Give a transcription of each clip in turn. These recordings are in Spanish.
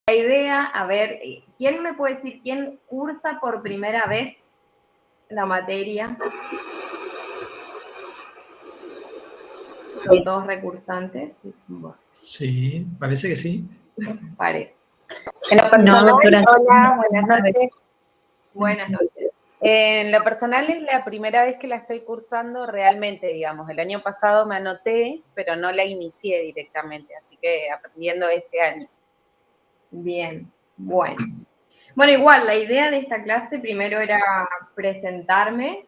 La idea, a ver, ¿quién me puede decir quién cursa por primera vez la materia? ¿Son todos recursantes? Bueno, Sí, parece que sí. parece. En lo personal, No, doctora. hola, buenas noches. Buenas noches. En lo personal es la primera vez que la estoy cursando realmente, digamos. El año pasado me anoté, pero no la inicié directamente, así que aprendiendo este año. Bien, bueno. Bueno, igual, la idea de esta clase primero era presentarme.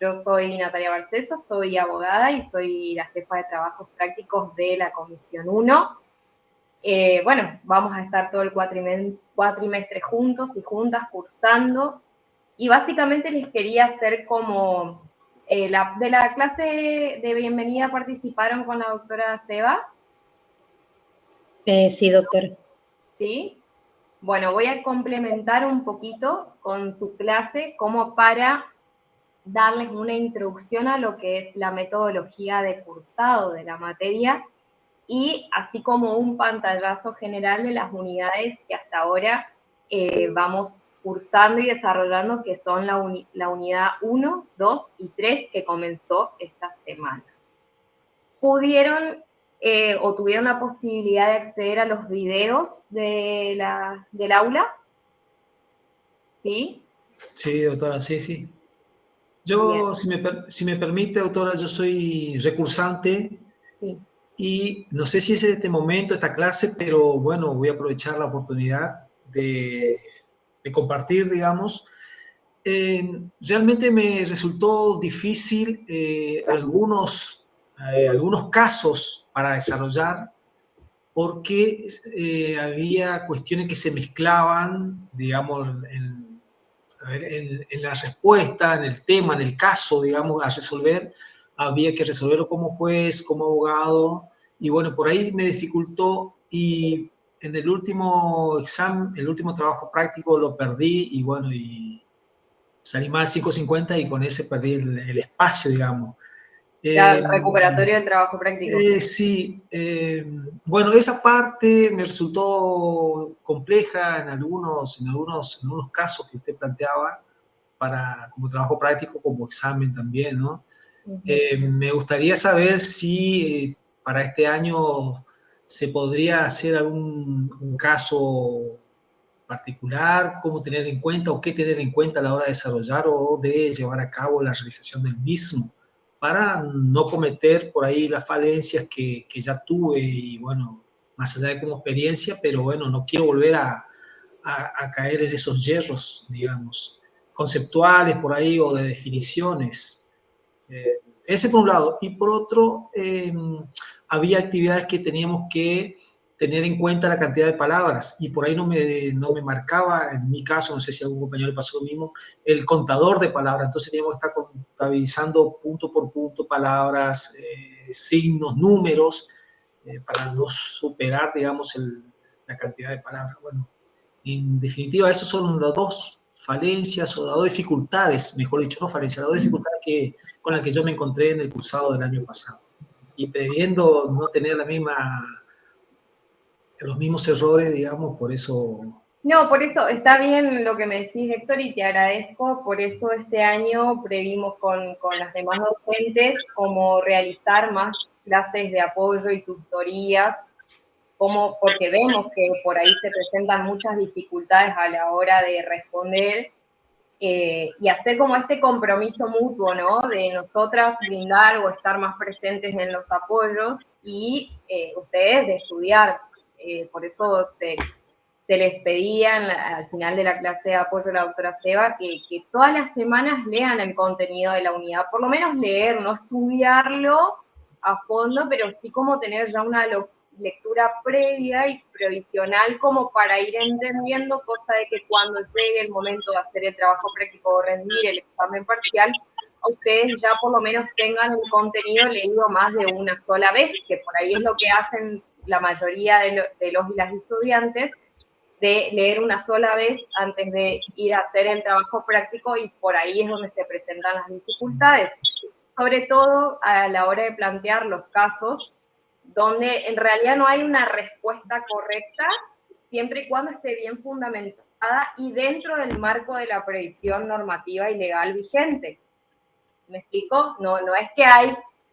Yo soy Natalia Barcesa, soy abogada y soy la jefa de trabajos prácticos de la Comisión 1. Bueno, vamos a estar todo el cuatrimestre juntos y juntas cursando. Y básicamente les quería hacer como, de la clase de bienvenida participaron con la doctora Seba. Sí, doctora. ¿Sí? Bueno, voy a complementar un poquito con su clase como para darles una introducción a lo que es la metodología de cursado de la materia y así como un pantallazo general de las unidades que hasta ahora vamos cursando y desarrollando, que son la unidad 1, 2 y 3 que comenzó esta semana. ¿Pudieron o tuvieron la posibilidad de acceder a los videos del aula? ¿Sí? Sí, doctora, sí. Yo, si me permite, doctora, yo soy recursante. Sí. Y no sé si es este momento, esta clase, pero bueno, voy a aprovechar la oportunidad de compartir, digamos. Realmente me resultó difícil algunos casos para desarrollar porque había cuestiones que se mezclaban, digamos, en la respuesta, en el tema, en el caso, digamos, a resolver. Había que resolverlo como juez, como abogado, y bueno, por ahí me dificultó y en el último examen, el último trabajo práctico lo perdí y bueno, y salí mal 5.50 y con ese perdí el espacio, digamos. Ya, recuperatorio del trabajo práctico. Sí, bueno, esa parte me resultó compleja en algunos casos que usted planteaba como trabajo práctico, como examen también, ¿no? Me gustaría saber si para este año se podría hacer un caso particular, cómo tener en cuenta o qué tener en cuenta a la hora de desarrollar o de llevar a cabo la realización del mismo, para no cometer por ahí las falencias que ya tuve y bueno, más allá de como experiencia, pero bueno, no quiero volver a caer en esos yerros, digamos, conceptuales por ahí o de definiciones. Ese por un lado. Y por otro, había actividades que teníamos que tener en cuenta la cantidad de palabras y por ahí no me marcaba, en mi caso, no sé si a algún compañero le pasó lo mismo, el contador de palabras. Entonces teníamos que estar contabilizando punto por punto palabras, signos, números, para no superar, digamos, la cantidad de palabras. Bueno, en definitiva, esos son las dos falencias o las dos dificultades, mejor dicho, no falencias, las dos dificultades con las que yo me encontré en el cursado del año pasado. Y previendo no tener los mismos errores, digamos, por eso... No, por eso está bien lo que me decís, Héctor, y te agradezco. Por eso este año previmos con las demás docentes cómo realizar más clases de apoyo y tutorías, porque vemos que por ahí se presentan muchas dificultades a la hora de responder y hacer como este compromiso mutuo, ¿no? De nosotras brindar o estar más presentes en los apoyos y ustedes de estudiar. Por eso se les pedía al final de la clase de apoyo a la doctora Seba que todas las semanas lean el contenido de la unidad, por lo menos leer, no estudiarlo a fondo, pero sí como tener ya una lectura previa y provisional como para ir entendiendo, cosa de que cuando llegue el momento de hacer el trabajo práctico o rendir el examen parcial, ustedes ya por lo menos tengan el contenido leído más de una sola vez, que por ahí es lo que hacen la mayoría de los y las estudiantes, de leer una sola vez antes de ir a hacer el trabajo práctico y por ahí es donde se presentan las dificultades, sobre todo a la hora de plantear los casos donde en realidad no hay una respuesta correcta, siempre y cuando esté bien fundamentada y dentro del marco de la previsión normativa y legal vigente. ¿Me explico? No es que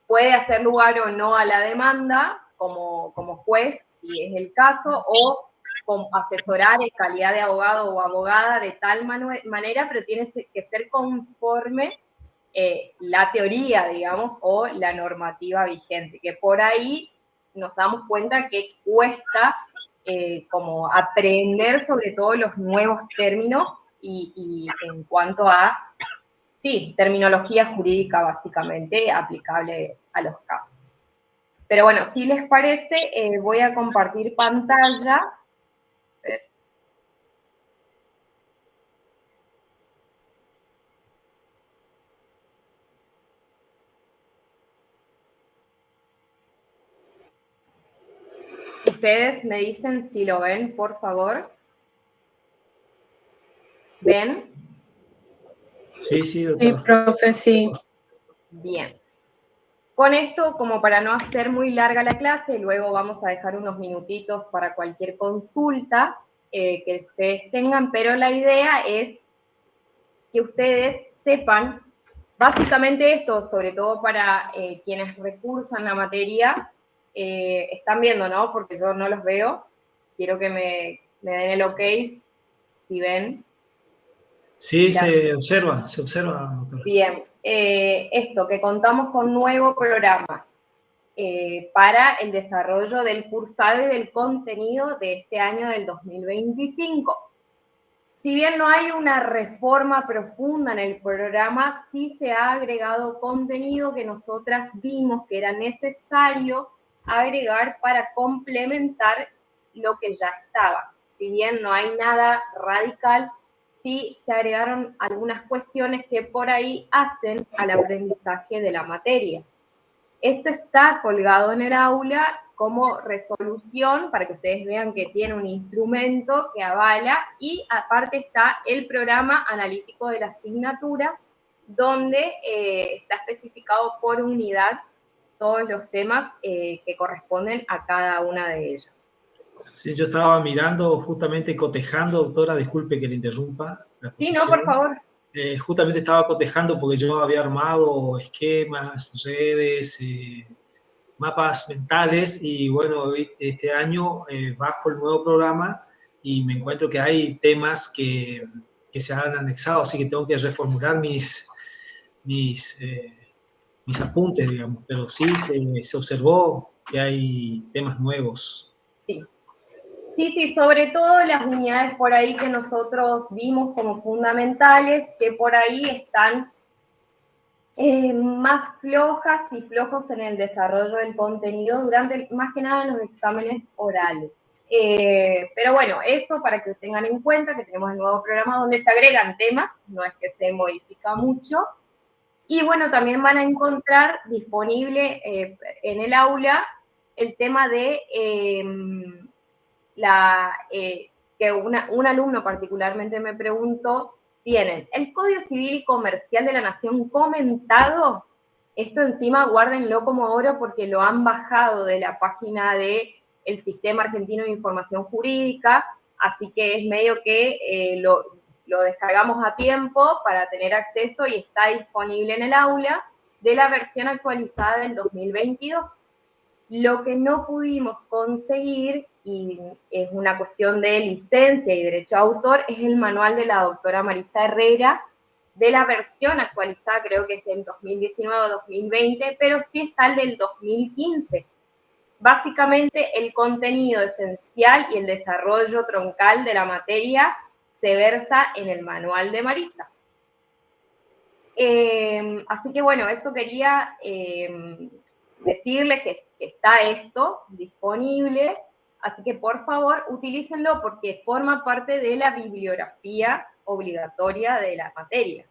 puede hacer lugar o no a la demanda como juez, si es el caso, o asesorar en calidad de abogado o abogada de tal manera, pero tiene que ser conforme la teoría, digamos, o la normativa vigente, que por ahí nos damos cuenta que cuesta como aprender sobre todo los nuevos términos y en cuanto a, sí, terminología jurídica básicamente aplicable a los casos. Pero bueno, si les parece, voy a compartir pantalla. Ustedes me dicen si lo ven, por favor. ¿Ven? Sí, doctor. Sí, profe, sí. Bien. Con esto, como para no hacer muy larga la clase, luego vamos a dejar unos minutitos para cualquier consulta que ustedes tengan, pero la idea es que ustedes sepan básicamente esto, sobre todo para quienes recursan la materia, están viendo, ¿no? Porque yo no los veo. Quiero que me den el ok, si ven. Sí, se observa, doctor. Bien, esto, que contamos con un nuevo programa para el desarrollo del cursado y del contenido de este año del 2025. Si bien no hay una reforma profunda en el programa, sí se ha agregado contenido que nosotras vimos que era necesario agregar para complementar lo que ya estaba. Si bien no hay nada radical, sí se agregaron algunas cuestiones que por ahí hacen al aprendizaje de la materia. Esto está colgado en el aula como resolución para que ustedes vean que tiene un instrumento que avala y aparte está el programa analítico de la asignatura donde está especificado por unidad todos los temas que corresponden a cada una de ellas. Sí, yo estaba mirando, justamente cotejando, doctora, disculpe que le interrumpa la Sí, exposición. no, por favor. Justamente estaba cotejando porque yo había armado esquemas, redes, mapas mentales y bueno, este año bajo el nuevo programa y me encuentro que hay temas que se han anexado, así que tengo que reformular mis apuntes, digamos, pero sí se observó que hay temas nuevos. Sí. Sí, sobre todo las unidades por ahí que nosotros vimos como fundamentales, que por ahí están más flojas y flojos en el desarrollo del contenido durante, más que nada, los exámenes orales. Pero bueno, eso para que tengan en cuenta que tenemos el nuevo programa donde se agregan temas, no es que se modifica mucho. Y bueno, también van a encontrar disponible en el aula el tema de que un alumno particularmente me preguntó, tienen el Código Civil y Comercial de la Nación comentado. Esto encima guárdenlo como oro porque lo han bajado de la página del Sistema Argentino de Información Jurídica, así que es medio que lo descargamos a tiempo para tener acceso y está disponible en el aula de la versión actualizada del 2022. Lo que no pudimos conseguir, y es una cuestión de licencia y derecho de autor, es el manual de la doctora Marisa Herrera, de la versión actualizada, creo que es del 2019 o 2020, pero sí está el del 2015. Básicamente, el contenido esencial y el desarrollo troncal de la materia se versa en el manual de Marisa. Así que bueno, eso quería decirles que está esto disponible, así que por favor utilícenlo porque forma parte de la bibliografía obligatoria de la materia.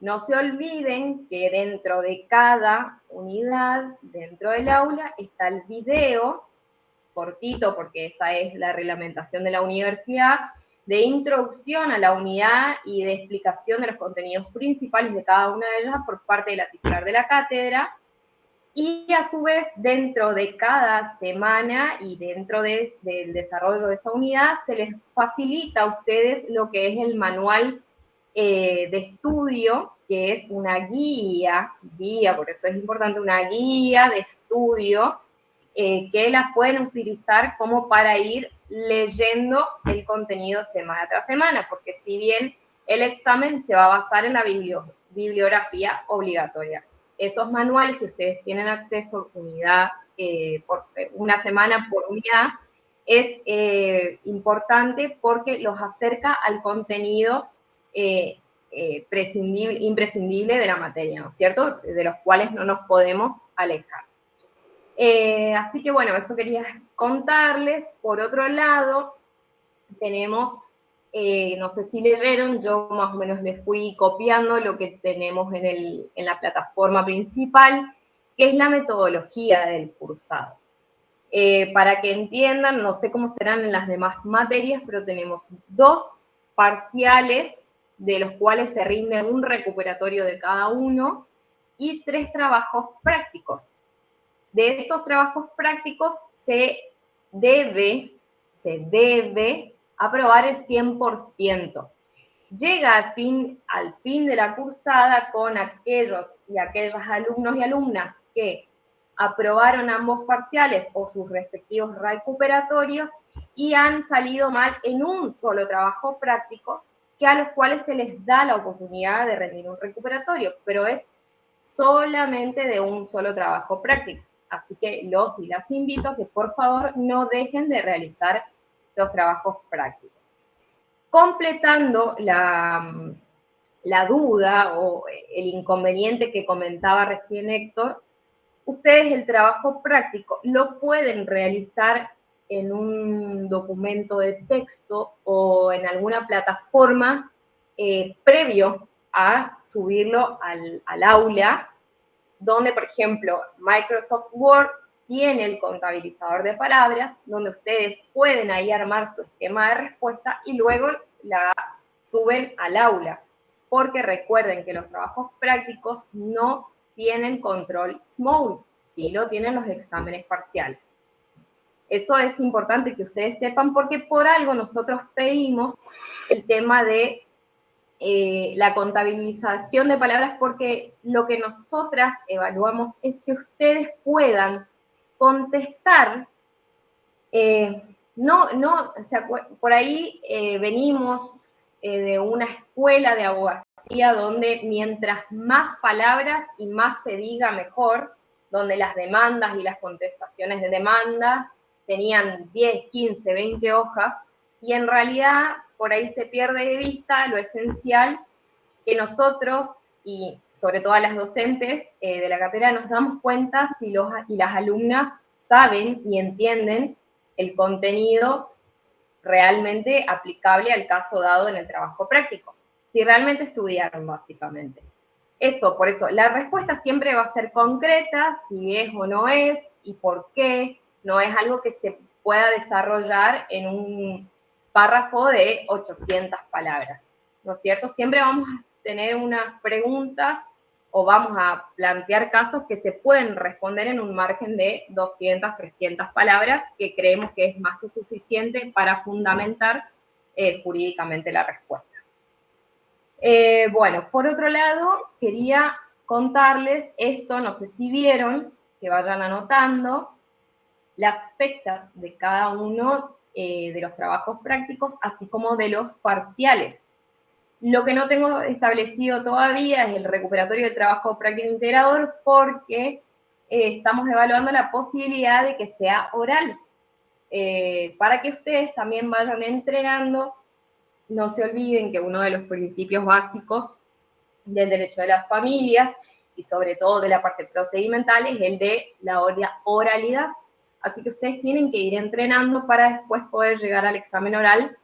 No se olviden que dentro de cada unidad, dentro del aula, está el video, cortito porque esa es la reglamentación de la universidad, de introducción a la unidad y de explicación de los contenidos principales de cada una de ellas por parte de la titular de la cátedra. Y a su vez, dentro de cada semana y dentro del desarrollo de esa unidad, se les facilita a ustedes lo que es el manual de estudio, que es una guía, por eso es importante, una guía de estudio que la pueden utilizar como para ir leyendo el contenido semana tras semana, porque si bien el examen se va a basar en la bibliografía obligatoria. Esos manuales que ustedes tienen acceso por una semana por unidad, es importante porque los acerca al contenido imprescindible de la materia, ¿no es cierto? De los cuales no nos podemos alejar. Así que bueno, eso quería contarles. Por otro lado, tenemos, no sé si leyeron, yo más o menos les fui copiando lo que tenemos en la plataforma principal, que es la metodología del cursado. Para que entiendan, no sé cómo serán en las demás materias, pero tenemos 2 parciales, de los cuales se rinde un recuperatorio de cada uno, y 3 trabajos prácticos. De esos trabajos prácticos se debe aprobar el 100%. Llega al fin de la cursada con aquellos y aquellas alumnos y alumnas que aprobaron ambos parciales o sus respectivos recuperatorios y han salido mal en un solo trabajo práctico, que a los cuales se les da la oportunidad de rendir un recuperatorio, pero es solamente de un solo trabajo práctico. Así que los y las invito a que por favor no dejen de realizar los trabajos prácticos. Completando la duda o el inconveniente que comentaba recién Héctor, ustedes el trabajo práctico lo pueden realizar en un documento de texto o en alguna plataforma previo a subirlo al aula, donde, por ejemplo, Microsoft Word tiene el contabilizador de palabras, donde ustedes pueden ahí armar su esquema de respuesta y luego la suben al aula. Porque recuerden que los trabajos prácticos no tienen control SMART, sí lo tienen los exámenes parciales. Eso es importante que ustedes sepan porque por algo nosotros pedimos el tema de la contabilización de palabras, porque lo que nosotras evaluamos es que ustedes puedan contestar, o sea, por ahí venimos de una escuela de abogacía donde mientras más palabras y más se diga mejor, donde las demandas y las contestaciones de demandas tenían 10, 15, 20 hojas, y en realidad por ahí se pierde de vista lo esencial que nosotros, y sobre todo a las docentes de la cátedra, nos damos cuenta si los y las alumnas saben y entienden el contenido realmente aplicable al caso dado en el trabajo práctico. Si realmente estudiaron, básicamente. Eso, por eso, la respuesta siempre va a ser concreta, si es o no es, y por qué. No es algo que se pueda desarrollar en un párrafo de 800 palabras, ¿no es cierto? Siempre vamos a tener unas preguntas o vamos a plantear casos que se pueden responder en un margen de 200, 300 palabras, que creemos que es más que suficiente para fundamentar jurídicamente la respuesta. Bueno, por otro lado, quería contarles esto, no sé si vieron, que vayan anotando las fechas de cada uno de los trabajos prácticos, así como de los parciales. Lo que no tengo establecido todavía es el recuperatorio del trabajo práctico integrador, porque estamos evaluando la posibilidad de que sea oral, para que ustedes también vayan entrenando. No se olviden que uno de los principios básicos del derecho de las familias y sobre todo de la parte procedimental es el de la oralidad. Así que ustedes tienen que ir entrenando para después poder llegar al examen oral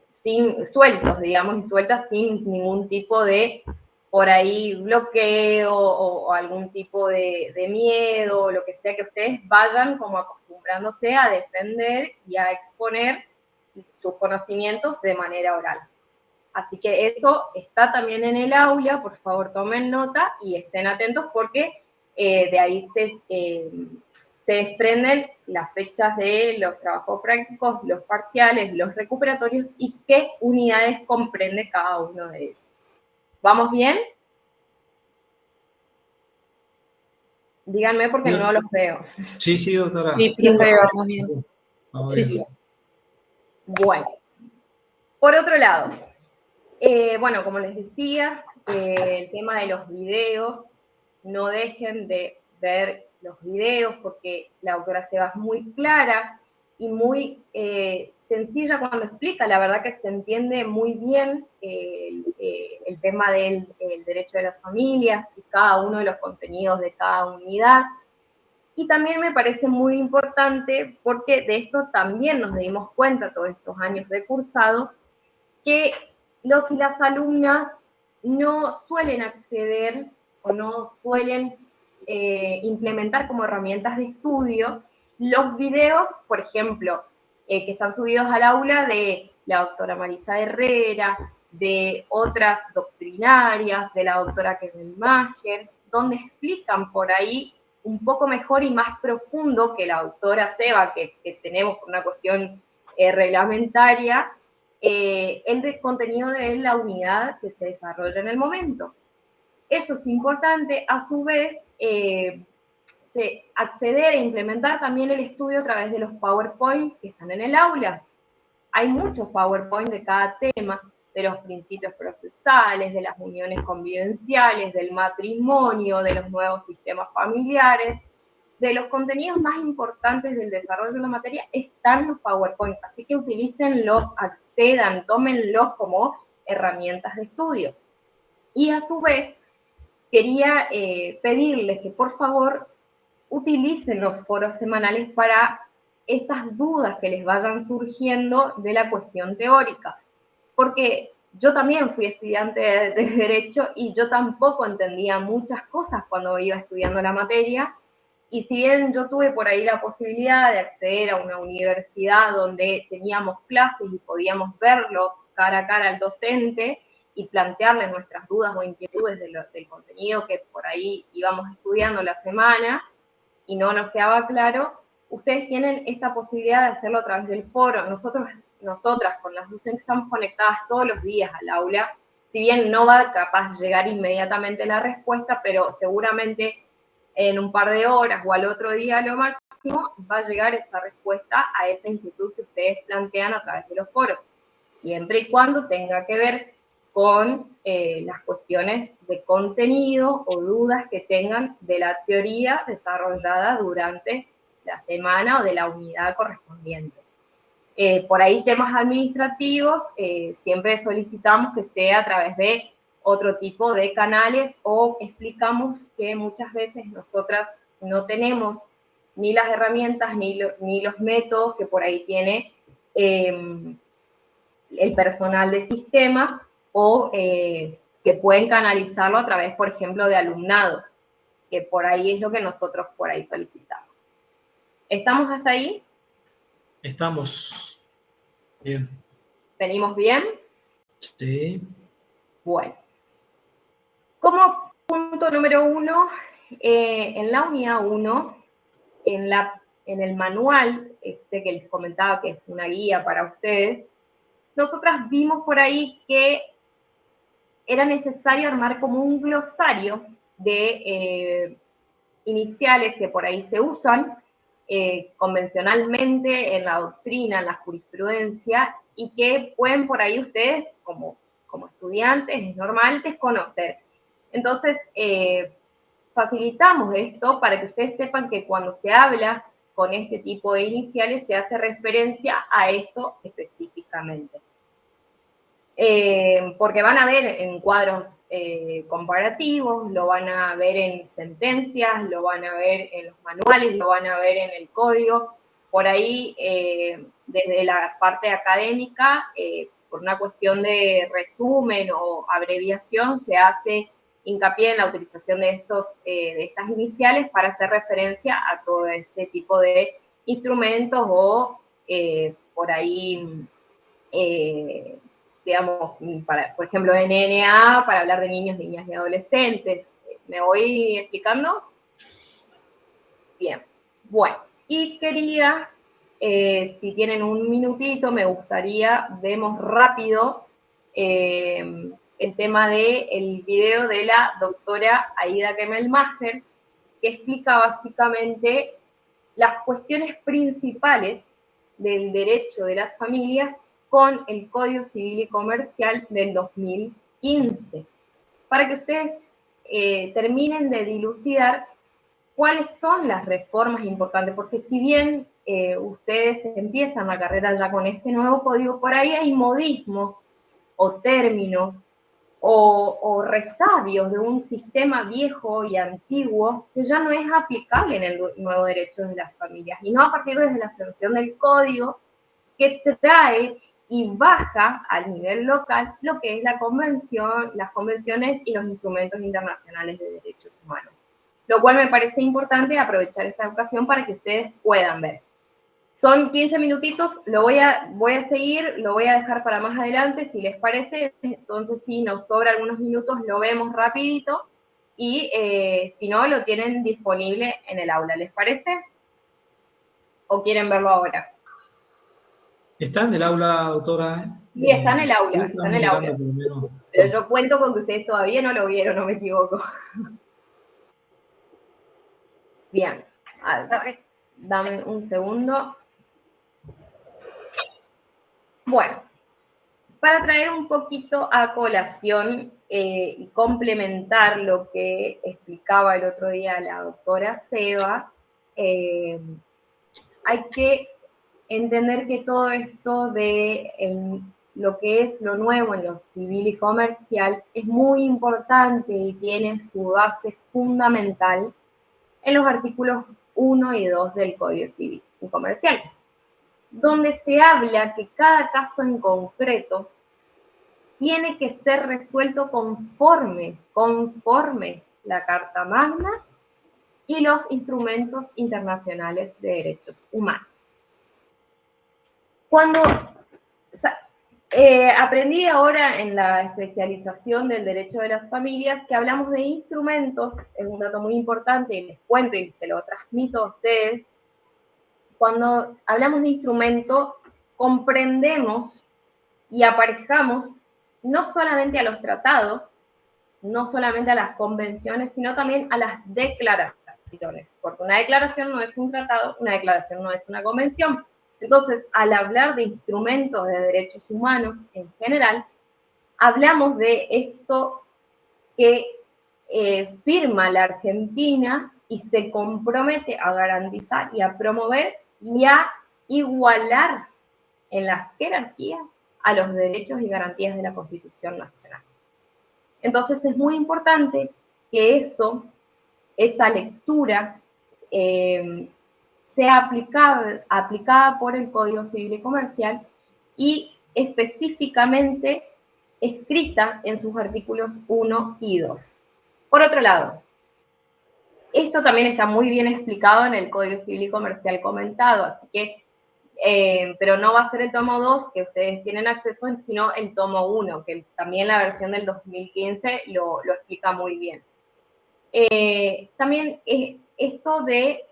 sueltos, digamos, y sueltas sin ningún tipo de, por ahí, bloqueo o algún tipo de miedo, o lo que sea, que ustedes vayan como acostumbrándose a defender y a exponer sus conocimientos de manera oral. Así que eso está también en el aula, por favor tomen nota y estén atentos porque de ahí se desprenden las fechas de los trabajos prácticos, los parciales, los recuperatorios y qué unidades comprende cada uno de ellos. ¿Vamos bien? Díganme porque no los veo. Sí, doctora. Sí, vamos bien. Sí. Bueno, por otro lado, bueno, como les decía, el tema de los videos, no dejen de ver los videos porque la doctora Seba es muy clara y muy sencilla cuando explica, la verdad que se entiende muy bien el tema del derecho de las familias y cada uno de los contenidos de cada unidad. Y también me parece muy importante porque de esto también nos dimos cuenta todos estos años de cursado, que los y las alumnas no suelen acceder o no suelen implementar como herramientas de estudio los videos, por ejemplo, que están subidos al aula de la doctora Marisa Herrera, de otras doctrinarias, de la doctora Kevin Mager, donde explican por ahí un poco mejor y más profundo que la doctora Seba, que tenemos por una cuestión reglamentaria, el contenido de la unidad que se desarrolla en el momento. Eso es importante, a su vez, de acceder e implementar también el estudio a través de los PowerPoint que están en el aula. Hay muchos PowerPoint de cada tema, de los principios procesales, de las uniones convivenciales, del matrimonio, de los nuevos sistemas familiares, de los contenidos más importantes del desarrollo de la materia están los PowerPoint, así que utilícenlos, accedan, tómenlos como herramientas de estudio. Y a su vez, quería pedirles que por favor utilicen los foros semanales para estas dudas que les vayan surgiendo de la cuestión teórica, porque yo también fui estudiante de Derecho y yo tampoco entendía muchas cosas cuando iba estudiando la materia. Y si bien yo tuve por ahí la posibilidad de acceder a una universidad donde teníamos clases y podíamos verlo cara a cara al docente y plantearle nuestras dudas o inquietudes del contenido que por ahí íbamos estudiando la semana y no nos quedaba claro, ustedes tienen esta posibilidad de hacerlo a través del foro. Nosotras con las docentes estamos conectadas todos los días al aula, si bien no va capaz llegar inmediatamente la respuesta, pero seguramente en un par de horas o al otro día lo máximo, va a llegar esa respuesta a esa inquietud que ustedes plantean a través de los foros, siempre y cuando tenga que ver con las cuestiones de contenido o dudas que tengan de la teoría desarrollada durante la semana o de la unidad correspondiente. Por ahí temas administrativos, siempre solicitamos que sea a través de otro tipo de canales o explicamos que muchas veces nosotras no tenemos ni las herramientas ni los métodos que por ahí tiene el personal de sistemas o que pueden canalizarlo a través, por ejemplo, de alumnado, que por ahí es lo que nosotros por ahí solicitamos. ¿Estamos hasta ahí? Estamos bien. ¿Venimos bien? Sí. Bueno. Como punto número 1, en la unidad 1, en el manual que les comentaba que es una guía para ustedes, nosotras vimos por ahí que era necesario armar como un glosario de iniciales que por ahí se usan convencionalmente en la doctrina, en la jurisprudencia, y que pueden por ahí ustedes, como estudiantes, es normal desconocer. Entonces, facilitamos esto para que ustedes sepan que cuando se habla con este tipo de iniciales se hace referencia a esto específicamente. Porque van a ver en cuadros comparativos, lo van a ver en sentencias, lo van a ver en los manuales, lo van a ver en el código. Por ahí, desde la parte académica, por una cuestión de resumen o abreviación, se hace hincapié en la utilización de estas iniciales para hacer referencia a todo este tipo de instrumentos o por ahí digamos, por ejemplo, NNA, para hablar de niños, niñas y adolescentes. ¿Me voy explicando? Bien, bueno, y quería, si tienen un minutito, me gustaría, vemos rápido el tema del video de la doctora Aida Kemelmacher, que explica básicamente las cuestiones principales del derecho de las familias con el Código Civil y Comercial del 2015, para que ustedes terminen de dilucidar cuáles son las reformas importantes, porque si bien ustedes empiezan la carrera ya con este nuevo código, por ahí hay modismos o términos o resabios de un sistema viejo y antiguo que ya no es aplicable en el nuevo derecho de las familias, y no a partir de la sanción del código que trae y baja al nivel local lo que es la convención, las convenciones y los instrumentos internacionales de derechos humanos. Lo cual me parece importante aprovechar esta ocasión para que ustedes puedan ver. Son 15 minutitos, voy a seguir, lo voy a dejar para más adelante, si les parece. Entonces, si nos sobra algunos minutos, lo vemos rapidito. Y si no, lo tienen disponible en el aula. ¿Les parece? ¿O quieren verlo ahora? ¿Está en el aula, doctora? Sí, está en el aula, está en el aula. Pero yo cuento con que ustedes todavía no lo vieron, no me equivoco. Bien, a ver, dame un segundo. Bueno, para traer un poquito a colación y complementar lo que explicaba el otro día la doctora Seba, hay que entender que todo esto de lo que es lo nuevo en lo civil y comercial es muy importante y tiene su base fundamental en los artículos 1 y 2 del Código Civil y Comercial, donde se habla que cada caso en concreto tiene que ser resuelto conforme la Carta Magna y los instrumentos internacionales de derechos humanos. Cuando aprendí ahora en la especialización del derecho de las familias que hablamos de instrumentos, es un dato muy importante y les cuento y se lo transmito a ustedes. Cuando hablamos de instrumento, comprendemos y aparejamos no solamente a los tratados, no solamente a las convenciones, sino también a las declaraciones, porque una declaración no es un tratado, una declaración no es una convención. Entonces, al hablar de instrumentos de derechos humanos en general, hablamos de esto que firma la Argentina y se compromete a garantizar y a promover y a igualar en la jerarquía a los derechos y garantías de la Constitución Nacional. Entonces es muy importante que esa lectura sea aplicada por el Código Civil y Comercial y específicamente escrita en sus artículos 1 y 2. Por otro lado, esto también está muy bien explicado en el Código Civil y Comercial comentado, así que, pero no va a ser el tomo 2 que ustedes tienen acceso, sino el tomo 1, que también la versión del 2015 lo explica muy bien. También esto de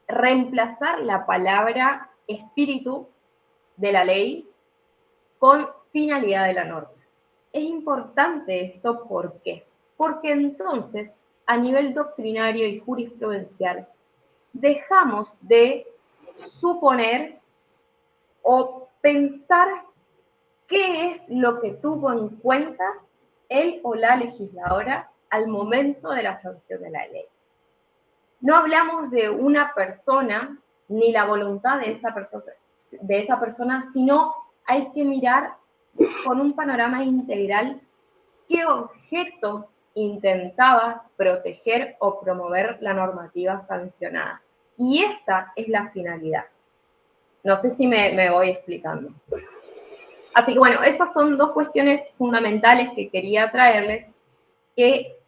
reemplazar la palabra espíritu de la ley con finalidad de la norma. Es importante esto, ¿por qué? Porque entonces, a nivel doctrinario y jurisprudencial, dejamos de suponer o pensar qué es lo que tuvo en cuenta él o la legisladora al momento de la sanción de la ley. No hablamos de una persona ni la voluntad de esa persona, sino hay que mirar con un panorama integral qué objeto intentaba proteger o promover la normativa sancionada. Y esa es la finalidad. No sé si me voy explicando. Así que bueno, esas son dos cuestiones fundamentales que quería traerles, que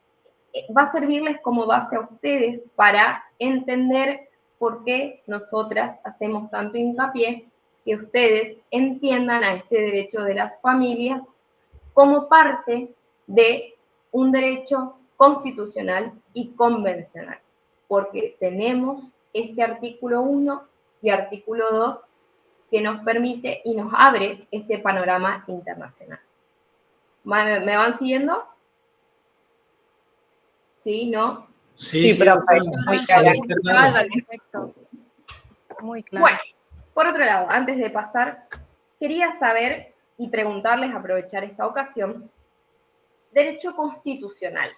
va a servirles como base a ustedes para entender por qué nosotras hacemos tanto hincapié que ustedes entiendan a este derecho de las familias como parte de un derecho constitucional y convencional, porque tenemos este artículo 1 y artículo 2 que nos permite y nos abre este panorama internacional. ¿Me van siguiendo? ¿Sí? ¿No? Sí, profe, muy claro. Perfecto. Muy claro. Bueno, por otro lado, antes de pasar, quería saber y preguntarles, aprovechar esta ocasión, derecho constitucional.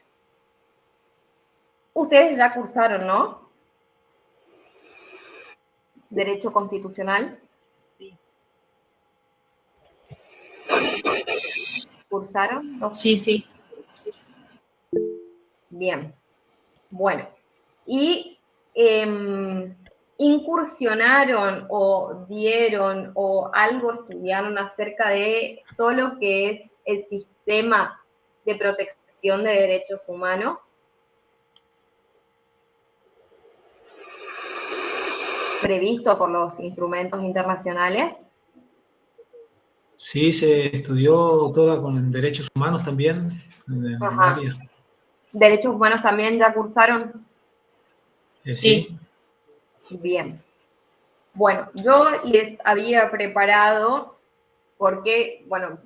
Ustedes ya cursaron, ¿no? Derecho constitucional. Sí. ¿Cursaron? ¿No? Sí, sí. Bien. Bueno. Y incursionaron o dieron o algo estudiaron acerca de todo lo que es el sistema de protección de derechos humanos. Previsto por los instrumentos internacionales. Sí, se estudió todo con derechos humanos también, en el área. ¿Derechos humanos también ya cursaron? Sí. Bien. Bueno, yo les había preparado, porque, bueno,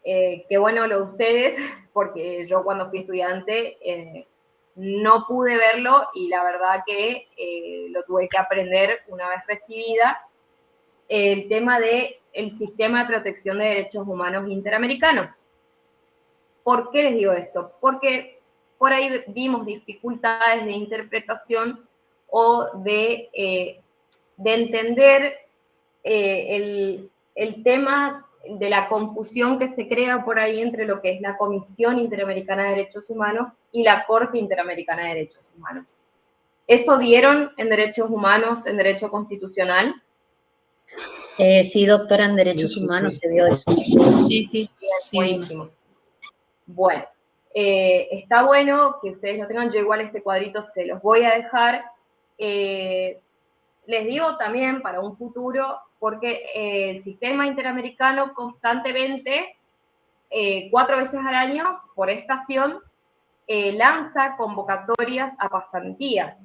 qué bueno lo de ustedes, porque yo cuando fui estudiante no pude verlo y la verdad que lo tuve que aprender una vez recibida, el tema del sistema de protección de derechos humanos interamericano. ¿Por qué les digo esto? Porque por ahí vimos dificultades de interpretación o de entender el tema de la confusión que se crea por ahí entre lo que es la Comisión Interamericana de Derechos Humanos y la Corte Interamericana de Derechos Humanos. ¿Eso dieron en derechos humanos, en derecho constitucional? Sí, doctora, en derechos humanos se vio eso. Sí, sí. Buenísimo. Bueno, está bueno que ustedes lo tengan. Yo igual este cuadrito se los voy a dejar. Les digo también para un futuro, porque el sistema interamericano constantemente, 4 veces al año, por estación, lanza convocatorias a pasantías,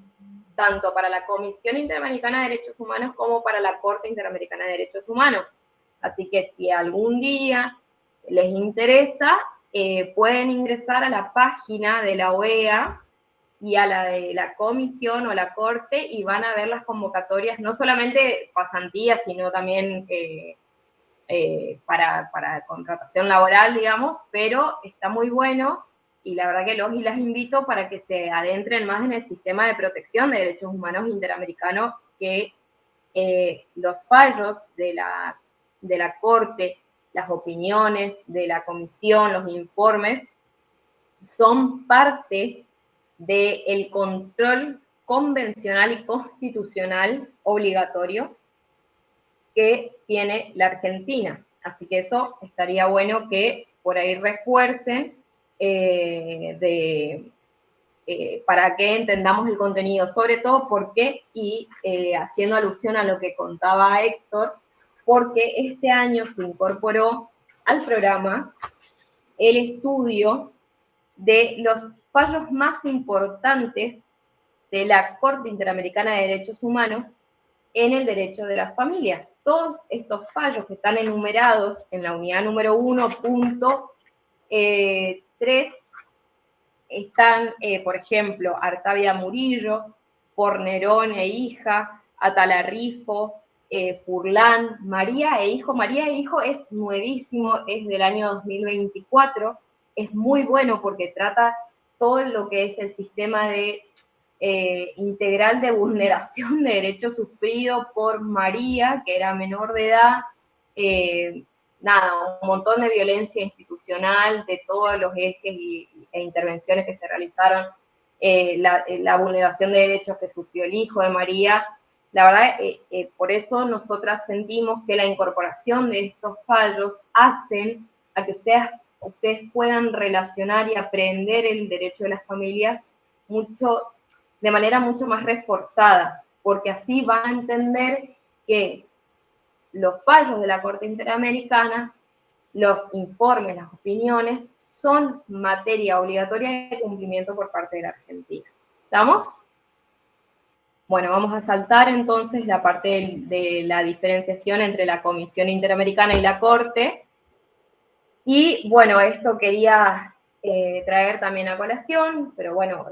tanto para la Comisión Interamericana de Derechos Humanos como para la Corte Interamericana de Derechos Humanos. Así que si algún día les interesa, pueden ingresar a la página de la OEA y a la de la comisión o la corte y van a ver las convocatorias, no solamente pasantías, sino también para contratación laboral, digamos, pero está muy bueno y la verdad que los y las invito para que se adentren más en el sistema de protección de derechos humanos interamericano, que los fallos de la corte, las opiniones de la comisión, los informes, son parte del control convencional y constitucional obligatorio que tiene la Argentina. Así que eso estaría bueno que por ahí refuercen para que entendamos el contenido, sobre todo porque, y haciendo alusión a lo que contaba Héctor, porque este año se incorporó al programa el estudio de los fallos más importantes de la Corte Interamericana de Derechos Humanos en el derecho de las familias. Todos estos fallos que están enumerados en la unidad número 1.3 están, por ejemplo, Artavia Murillo, Fornerón e hija, Atalarrifo, Furlán, María e hijo. María e hijo es nuevísimo, es del año 2024, es muy bueno porque trata todo lo que es el sistema de integral de vulneración de derechos sufrido por María, que era menor de edad, un montón de violencia institucional de todos los ejes e intervenciones que se realizaron, la vulneración de derechos que sufrió el hijo de María. La verdad, por eso nosotras sentimos que la incorporación de estos fallos hacen a que ustedes puedan relacionar y aprender el derecho de las familias de manera mucho más reforzada, porque así van a entender que los fallos de la Corte Interamericana, los informes, las opiniones, son materia obligatoria de cumplimiento por parte de la Argentina. ¿Estamos? Bueno, vamos a saltar entonces la parte de la diferenciación entre la Comisión Interamericana y la Corte. Y bueno, esto quería traer también a colación, pero bueno,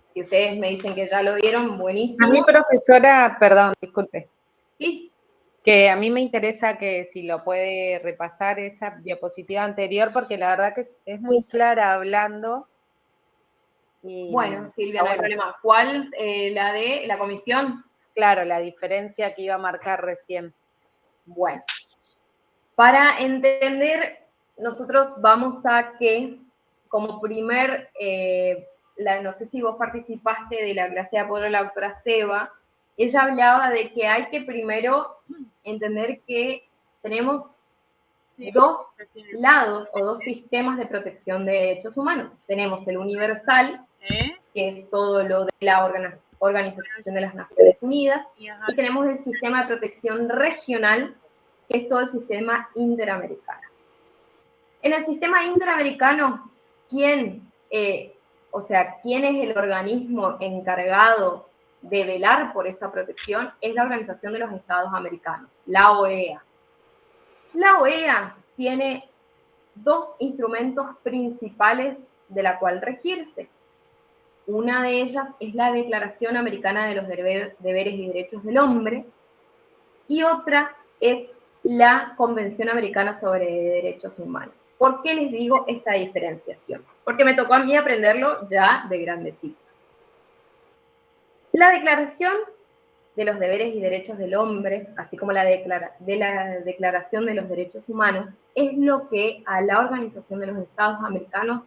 si ustedes me dicen que ya lo dieron, buenísimo. A mí, profesora, perdón, disculpe. Sí. Que a mí me interesa que si lo puede repasar esa diapositiva anterior, porque la verdad que es muy clara hablando. Y, bueno, Silvia, no hay problema. ¿Cuál? La de la comisión. Claro, la diferencia que iba a marcar recién. Bueno, para entender, nosotros vamos a que, como primer, no sé si vos participaste de la clase de apoyo de la doctora Seba, ella hablaba de que hay que primero entender que tenemos dos lados o dos sistemas de protección de derechos humanos. Tenemos el universal, que es todo lo de la Organización de las Naciones Unidas, y tenemos el sistema de protección regional, que es todo el sistema interamericano. En el sistema interamericano, ¿quién es el organismo encargado de velar por esa protección? Es la Organización de los Estados Americanos, la OEA. La OEA tiene dos instrumentos principales de la cual regirse. Una de ellas es la Declaración Americana de los Deberes y Derechos del Hombre, y otra es la Convención Americana sobre Derechos Humanos. ¿Por qué les digo esta diferenciación? Porque me tocó a mí aprenderlo ya de grandecita. La Declaración de los Deberes y Derechos del Hombre, así como la Declaración de los Derechos Humanos, es lo que a la Organización de los Estados Americanos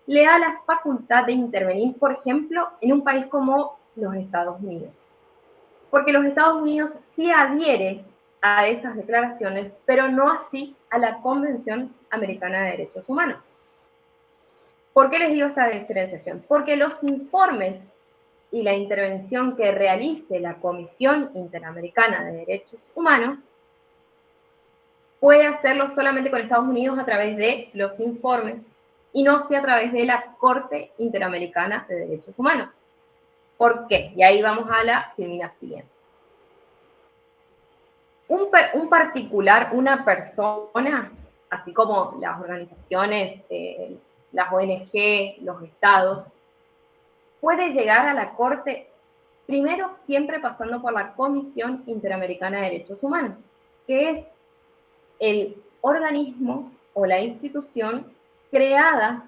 le da la facultad de intervenir, por ejemplo, en un país como los Estados Unidos. Porque los Estados Unidos sí adhiere a esas declaraciones, pero no así a la Convención Americana de Derechos Humanos. ¿Por qué les digo esta diferenciación? Porque los informes y la intervención que realice la Comisión Interamericana de Derechos Humanos puede hacerlo solamente con Estados Unidos a través de los informes y no así a través de la Corte Interamericana de Derechos Humanos. ¿Por qué? Y ahí vamos a la filmina siguiente. Un particular, una persona, así como las organizaciones, las ONG, los estados, puede llegar a la Corte, primero siempre pasando por la Comisión Interamericana de Derechos Humanos, que es el organismo o la institución creada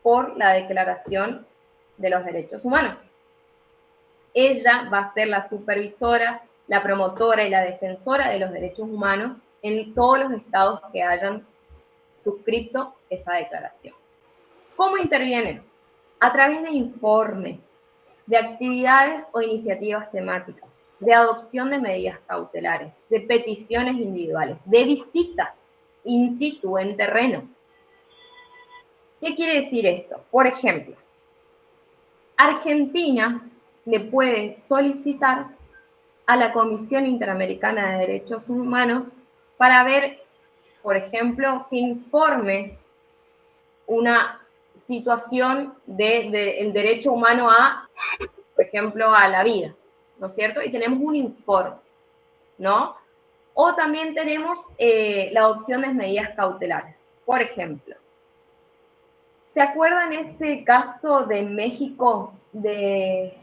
por la Declaración de los Derechos Humanos. Ella va a ser la supervisora, la promotora y la defensora de los derechos humanos en todos los estados que hayan suscrito esa declaración. ¿Cómo intervienen? A través de informes, de actividades o iniciativas temáticas, de adopción de medidas cautelares, de peticiones individuales, de visitas in situ en terreno. ¿Qué quiere decir esto? Por ejemplo, Argentina le puede solicitar a la Comisión Interamericana de Derechos Humanos para ver, por ejemplo, que informe una situación del derecho humano a, por ejemplo, a la vida, ¿no es cierto? Y tenemos un informe, ¿no? O también tenemos la adopción de medidas cautelares. Por ejemplo, ¿se acuerdan ese caso de México de...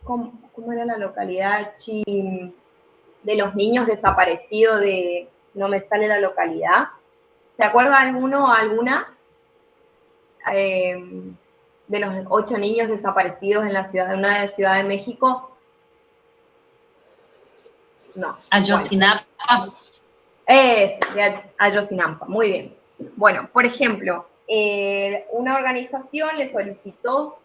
¿Cómo era la localidad? De los niños desaparecidos de... No me sale la localidad. ¿Se acuerda alguno o alguna? De los 8 niños desaparecidos en una ciudad de México. No. Ayotzinapa. Bueno. Eso, de Ayotzinapa, muy bien. Bueno, por ejemplo, una organización le solicitó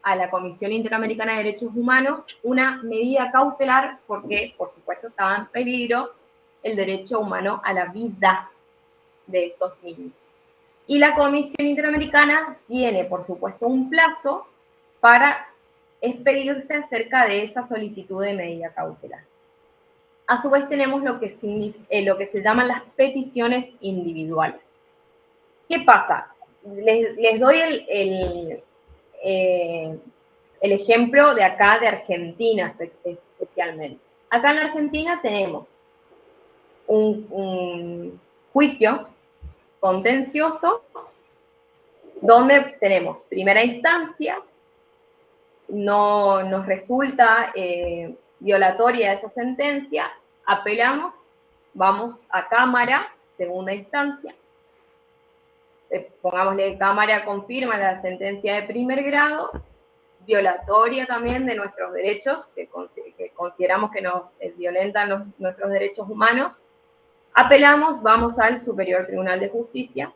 a la Comisión Interamericana de Derechos Humanos una medida cautelar porque, por supuesto, estaba en peligro el derecho humano a la vida de esos niños. Y la Comisión Interamericana tiene, por supuesto, un plazo para expedirse acerca de esa solicitud de medida cautelar. A su vez tenemos lo que se llaman las peticiones individuales. ¿Qué pasa? Les doy el ejemplo de acá de Argentina especialmente. Acá en la Argentina tenemos un juicio contencioso donde tenemos primera instancia, no nos resulta violatoria esa sentencia, apelamos, vamos a Cámara, segunda instancia, pongámosle Cámara confirma la sentencia de primer grado, violatoria también de nuestros derechos, que consideramos que nos violentan nuestros derechos humanos, apelamos, vamos al Superior Tribunal de Justicia,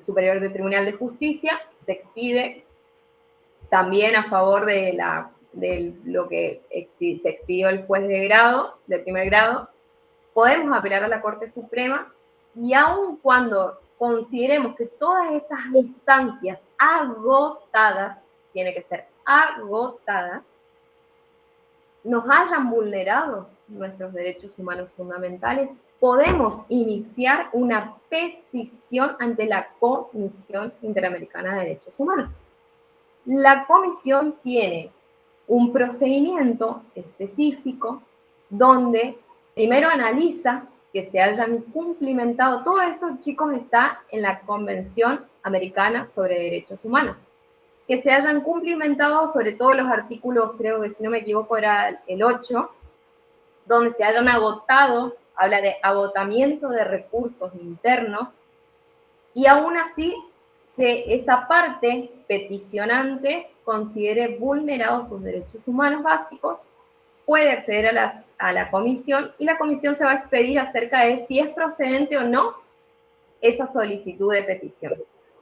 Superior de Tribunal de Justicia, se expide también a favor de lo que se expidió el juez de primer grado, podemos apelar a la Corte Suprema y aun cuando consideremos que todas estas instancias agotadas, tiene que ser agotadas, nos hayan vulnerado nuestros derechos humanos fundamentales, podemos iniciar una petición ante la Comisión Interamericana de Derechos Humanos. La comisión tiene un procedimiento específico donde primero analiza que se hayan cumplimentado, todo esto, chicos, está en la Convención Americana sobre Derechos Humanos, que se hayan cumplimentado sobre todo los artículos, creo que si no me equivoco era el 8, donde se hayan agotado, habla de agotamiento de recursos internos, y aún así esa parte peticionante considere vulnerados sus derechos humanos básicos, puede acceder a la comisión y la comisión se va a expedir acerca de si es procedente o no esa solicitud de petición.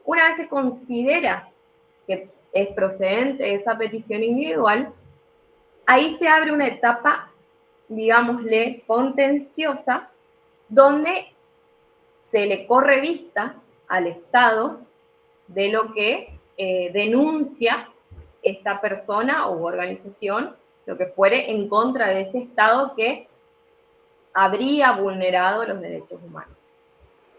Una vez que considera que es procedente esa petición individual, ahí se abre una etapa, digámosle, contenciosa, donde se le corre vista al Estado de lo que denuncia esta persona u organización, lo que fuere en contra de ese Estado que habría vulnerado los derechos humanos.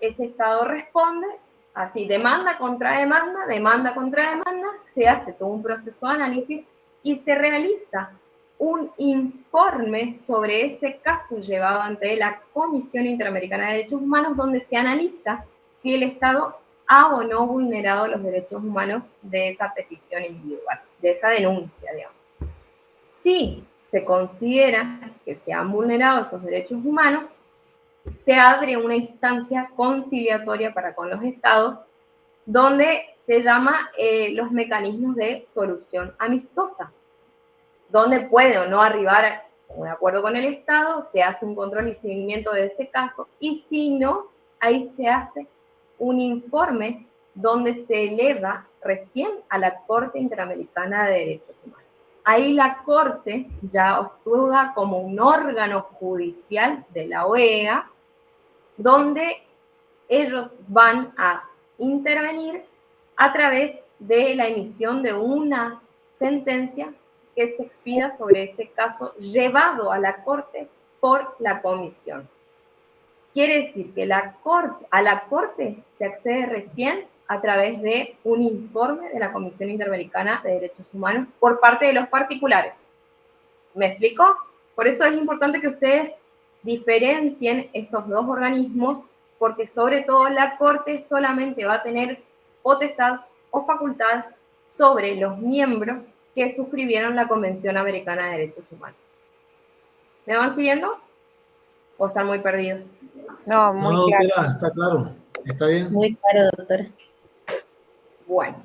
Ese Estado responde, así, demanda contra demanda, demanda contra demanda, se hace todo un proceso de análisis y se realiza un informe sobre ese caso llevado ante la Comisión Interamericana de Derechos Humanos, donde se analiza si el Estado ha o no vulnerado los derechos humanos de esa petición individual, de esa denuncia, digamos. Si se considera que se han vulnerado esos derechos humanos, se abre una instancia conciliatoria para con los estados, donde se llama los mecanismos de solución amistosa, donde puede o no arribar a un acuerdo con el Estado, se hace un control y seguimiento de ese caso, y si no, ahí se hace un informe donde se eleva recién a la Corte Interamericana de Derechos Humanos. Ahí la Corte ya actúa como un órgano judicial de la OEA, donde ellos van a intervenir a través de la emisión de una sentencia que se expida sobre ese caso llevado a la Corte por la Comisión. Quiere decir que a la Corte se accede recién a través de un informe de la Comisión Interamericana de Derechos Humanos por parte de los particulares. ¿Me explico? Por eso es importante que ustedes diferencien estos dos organismos, porque sobre todo la Corte solamente va a tener potestad o facultad sobre los miembros que suscribieron la Convención Americana de Derechos Humanos. ¿Me van siguiendo? ¿O están muy perdidos? No, muy No, claro. doctora, está claro. ¿Está bien? Muy claro, doctora. Bueno.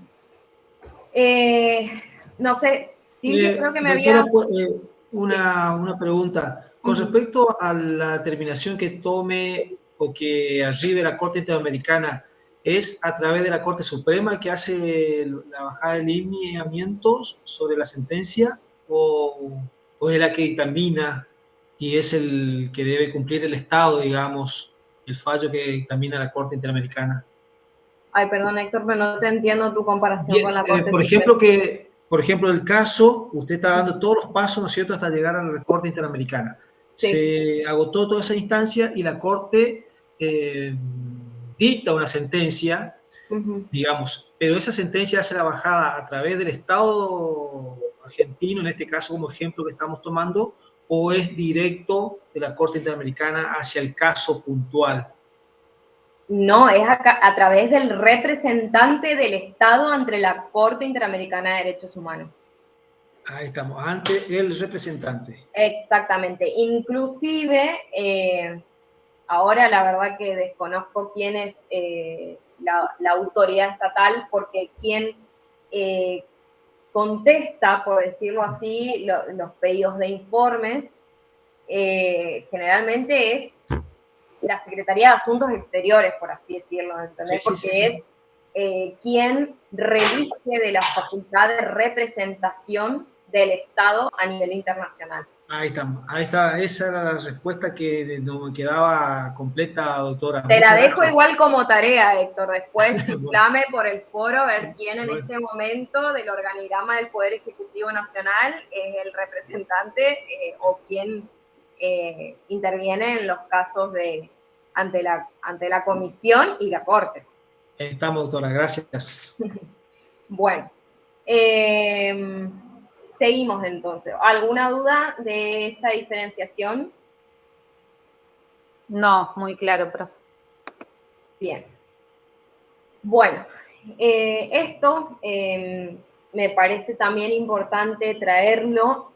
No sé, sí, yo creo que me doctora, había... una pregunta. Con respecto a la determinación que tome o que arribe la Corte Interamericana, ¿es a través de la Corte Suprema que hace la bajada de lineamientos sobre la sentencia o es la que dictamina y es el que debe cumplir el Estado, digamos, el fallo que dictamina la Corte Interamericana? Ay, perdón, Héctor, pero no te entiendo tu comparación con la Corte Por ejemplo, el caso, usted está dando todos los pasos, ¿no es cierto?, hasta llegar a la Corte Interamericana. Sí. Se agotó toda esa instancia y la Corte dicta una sentencia, digamos, pero esa sentencia hace la bajada a través del Estado argentino, en este caso como ejemplo que estamos tomando, o es directo de la Corte Interamericana hacia el caso puntual? No, es a través del representante del Estado ante la Corte Interamericana de Derechos Humanos. Ahí estamos, ante el representante. Exactamente. Inclusive, ahora la verdad que desconozco quién es la autoridad estatal, porque quien contesta, por decirlo así, los pedidos de informes, generalmente es la Secretaría de Asuntos Exteriores, por así decirlo, ¿entendés? Sí, Porque sí, sí, sí. es quien reviste de la facultad de representación del Estado a nivel internacional. Ahí estamos, ahí está, esa era la respuesta que no me quedaba completa, doctora. Te la Muchas dejo gracias. igual como tarea, Héctor. Después Bueno, chiflame por el foro a ver quién en bueno. este momento del organigrama del Poder Ejecutivo Nacional es el representante o quién interviene en los casos ante la Comisión y la Corte. Estamos, doctora, gracias. Bueno, seguimos entonces. ¿Alguna duda de esta diferenciación? No, muy claro, profe. Bien. Bueno, esto me parece también importante traerlo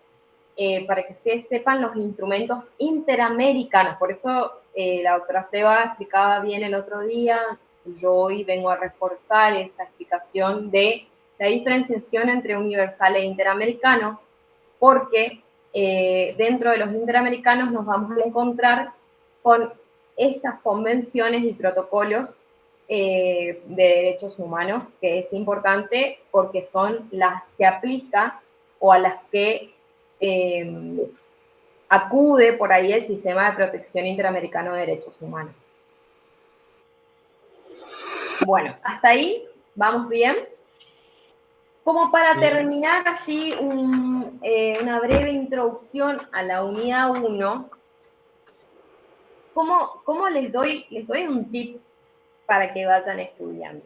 para que ustedes sepan los instrumentos interamericanos. Por eso la doctora Seba explicaba bien el otro día, yo hoy vengo a reforzar esa explicación de la diferenciación entre universal e interamericano, porque dentro de los interamericanos nos vamos a encontrar con estas convenciones y protocolos de derechos humanos, que es importante porque son las que aplica o a las que acude por ahí el Sistema de Protección Interamericano de Derechos Humanos. Bueno, hasta ahí vamos bien. Como para terminar así una breve introducción a la unidad 1, ¿cómo les doy un tip para que vayan estudiando?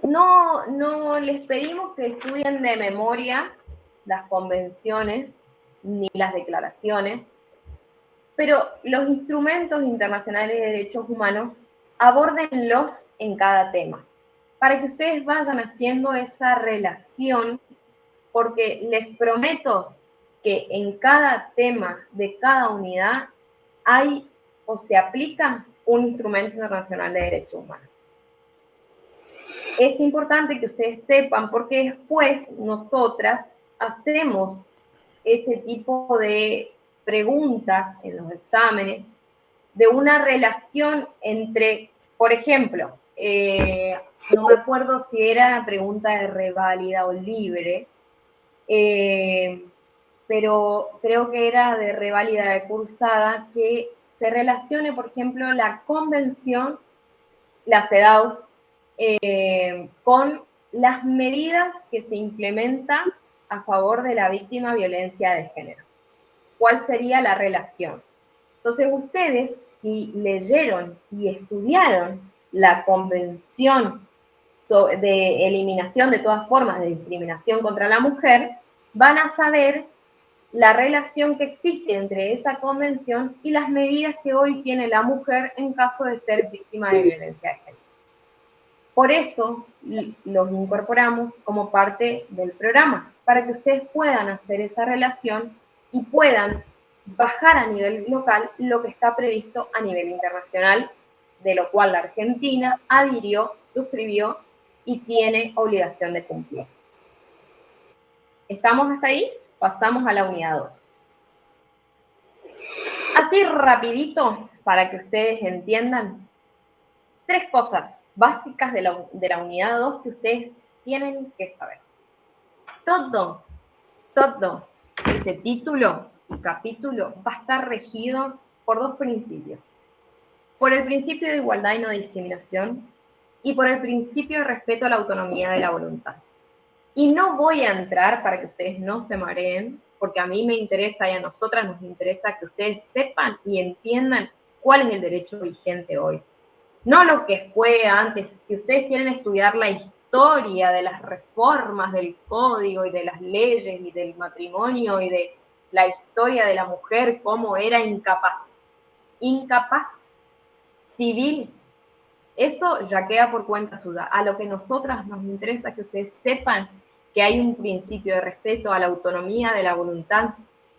No les pedimos que estudien de memoria las convenciones ni las declaraciones, pero los instrumentos internacionales de derechos humanos, abórdenlos en cada tema, para que ustedes vayan haciendo esa relación, porque les prometo que en cada tema de cada unidad hay o se aplica un instrumento internacional de derechos humanos. Es importante que ustedes sepan porque después nosotras hacemos ese tipo de preguntas en los exámenes de una relación entre, por ejemplo, no me acuerdo si era pregunta de reválida o libre, pero creo que era de reválida de cursada, que se relacione, por ejemplo, la convención, la CEDAW, con las medidas que se implementan a favor de la víctima de violencia de género. ¿Cuál sería la relación? Entonces, ustedes, si leyeron y estudiaron la Convención de Eliminación de todas formas de discriminación contra la mujer, van a saber la relación que existe entre esa convención y las medidas que hoy tiene la mujer en caso de ser víctima de violencia de género. Por eso los incorporamos como parte del programa, para que ustedes puedan hacer esa relación y puedan bajar a nivel local lo que está previsto a nivel internacional, de lo cual la Argentina adhirió, suscribió y tiene obligación de cumplir. ¿Estamos hasta ahí? Pasamos a la unidad 2. Así rapidito, para que ustedes entiendan, 3 cosas básicas de la unidad 2 que ustedes tienen que saber. Todo ese título y capítulo va a estar regido por 2 principios. Por el principio de igualdad y no discriminación y por el principio de respeto a la autonomía de la voluntad. Y no voy a entrar para que ustedes no se mareen, porque a mí me interesa y a nosotras nos interesa que ustedes sepan y entiendan cuál es el derecho vigente hoy. No lo que fue antes. Si ustedes quieren estudiar la historia de las reformas del código y de las leyes y del matrimonio y de la historia de la mujer, cómo era incapaz civil, eso ya queda por cuenta suya. A lo que nosotras nos interesa que ustedes sepan que hay un principio de respeto a la autonomía de la voluntad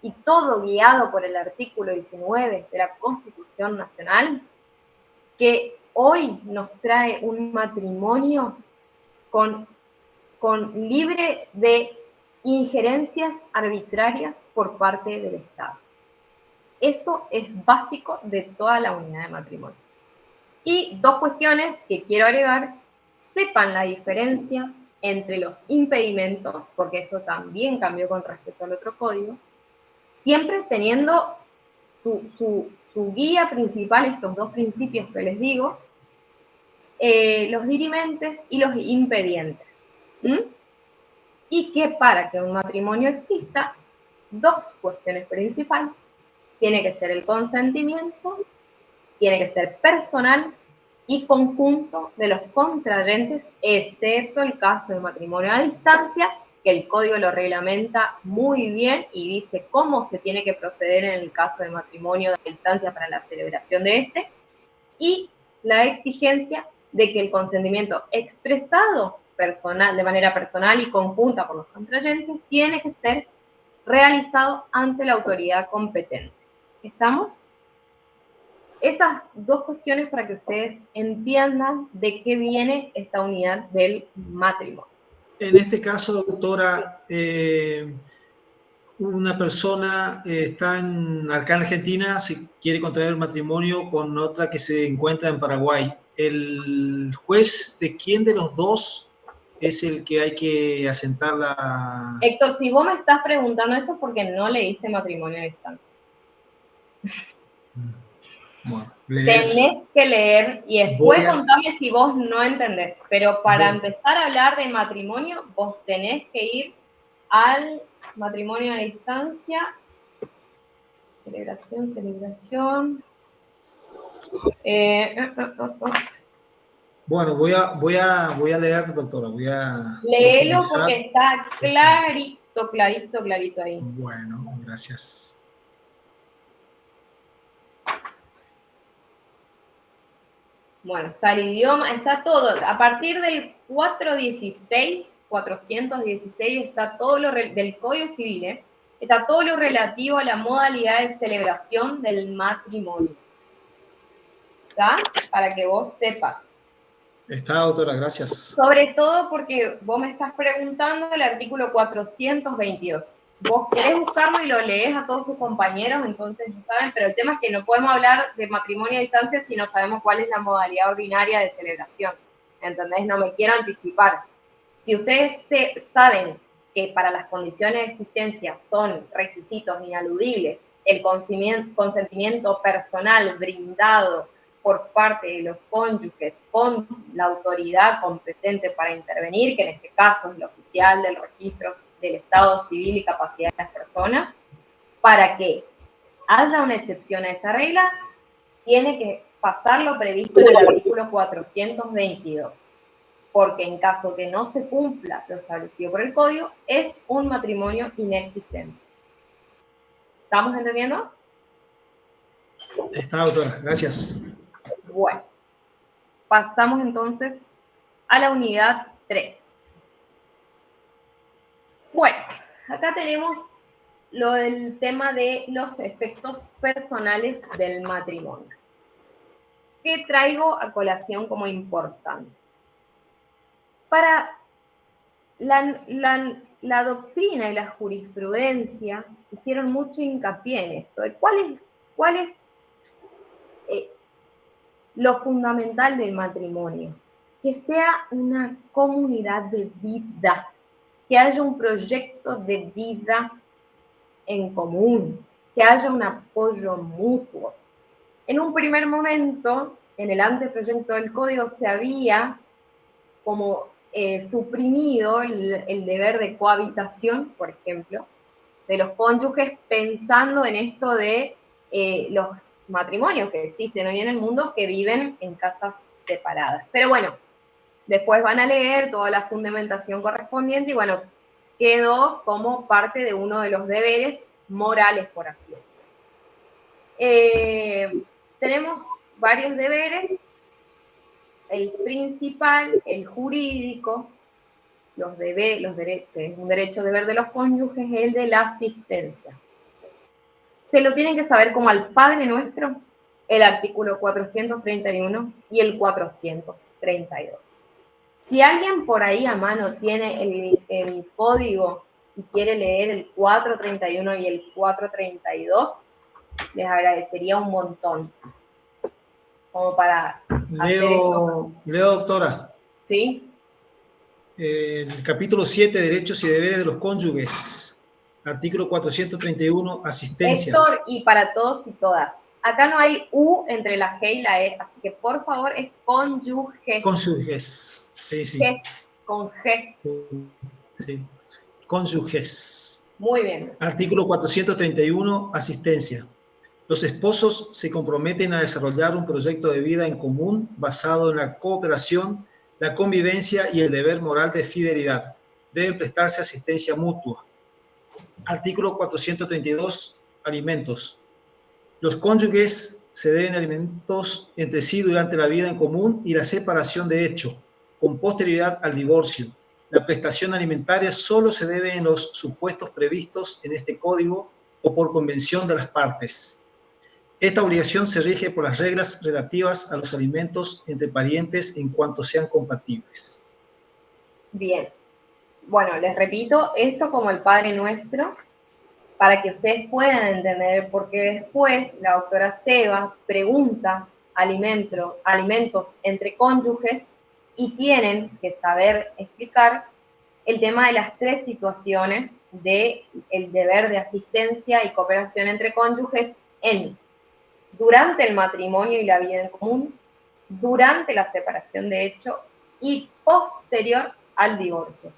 y todo guiado por el artículo 19 de la Constitución Nacional, que hoy nos trae un matrimonio con libre de injerencias arbitrarias por parte del Estado. Eso es básico de toda la unidad de matrimonio. Y dos cuestiones que quiero agregar: sepan la diferencia entre los impedimentos, porque eso también cambió con respecto al otro código, siempre teniendo su guía principal, estos dos principios que les digo, los dirimentes y los impedientes. Y que para que un matrimonio exista, dos cuestiones principales: tiene que ser el consentimiento, tiene que ser personal y conjunto de los contrayentes, excepto el caso de matrimonio a distancia, que el código lo reglamenta muy bien y dice cómo se tiene que proceder en el caso de matrimonio a distancia para la celebración de este, y la exigencia de que el consentimiento expresado personal, de manera personal y conjunta por los contrayentes, tiene que ser realizado ante la autoridad competente. ¿Estamos? Esas dos cuestiones para que ustedes entiendan de qué viene esta unidad del matrimonio. En este caso, doctora, una persona está acá en Argentina, se quiere contraer matrimonio con otra que se encuentra en Paraguay. ¿El juez de quién de los dos es el que hay que asentar la...? Héctor, si vos me estás preguntando esto es porque no leíste Matrimonio a Distancia. Bueno, tenés que leer y después contame si vos no entendés. Pero para empezar a hablar de matrimonio, vos tenés que ir al matrimonio a distancia. Celebración. Bueno, voy a leer, doctora. Léelo porque está clarito ahí. Bueno, gracias. Bueno, está el idioma, está todo. A partir del 416 está todo lo del Código Civil, está todo lo relativo a la modalidad de celebración del matrimonio. ¿Está? Para que vos sepas. Está, doctora, gracias. Sobre todo porque vos me estás preguntando el artículo 422. Vos querés buscarlo y lo lees a todos tus compañeros, entonces no saben, pero el tema es que no podemos hablar de matrimonio a distancia si no sabemos cuál es la modalidad ordinaria de celebración. ¿Entendés? No me quiero anticipar. Si ustedes saben que para las condiciones de existencia son requisitos inaludibles el consentimiento personal brindado por parte de los cónyuges con la autoridad competente para intervenir, que en este caso es el oficial del registro del Estado Civil y capacidad de las personas, para que haya una excepción a esa regla, tiene que pasar lo previsto en el artículo 422, porque en caso que no se cumpla lo establecido por el Código, es un matrimonio inexistente. ¿Estamos entendiendo? Está, doctora, gracias. Bueno, pasamos entonces a la unidad 3. Bueno, acá tenemos lo del tema de los efectos personales del matrimonio, que traigo a colación como importante. Para la doctrina y la jurisprudencia hicieron mucho hincapié en esto, de cuál es lo fundamental del matrimonio, que sea una comunidad de vida, que haya un proyecto de vida en común, que haya un apoyo mutuo. En un primer momento, en el anteproyecto del Código se había como suprimido el deber de cohabitación, por ejemplo, de los cónyuges, pensando en esto de los matrimonios que existen hoy en el mundo que viven en casas separadas. Pero bueno, Después van a leer toda la fundamentación correspondiente y bueno, quedó como parte de uno de los deberes morales, por así decirlo. Tenemos varios deberes. El principal, el jurídico, que es un derecho deber de los cónyuges, es el de la asistencia. Se lo tienen que saber como al Padre Nuestro, el artículo 431 y el 432. Si alguien por ahí a mano tiene el código y quiere leer el 431 y el 432, les agradecería un montón. Como para Leo, doctora. ¿Sí? El capítulo 7, Derechos y Deberes de los Cónyuges. Artículo 431, asistencia. Héctor, y para todos y todas. Acá no hay U entre la G y la E, así que por favor es cónyuges. Cónyuges, sí, sí. G, con G. Sí, sí. Cónyuges. Muy bien. Artículo 431, asistencia. Los esposos se comprometen a desarrollar un proyecto de vida en común basado en la cooperación, la convivencia y el deber moral de fidelidad. Deben prestarse asistencia mutua. Artículo 432, alimentos. Los cónyuges se deben alimentos entre sí durante la vida en común y la separación de hecho, con posterioridad al divorcio. La prestación alimentaria solo se debe en los supuestos previstos en este código o por convención de las partes. Esta obligación se rige por las reglas relativas a los alimentos entre parientes en cuanto sean compatibles. Bien. Bueno, les repito, esto como el Padre Nuestro, para que ustedes puedan entender, porque después la doctora Seba pregunta alimentos entre cónyuges y tienen que saber explicar el tema de las tres situaciones del deber de asistencia y cooperación entre cónyuges durante el matrimonio y la vida en común, durante la separación de hecho y posterior al divorcio.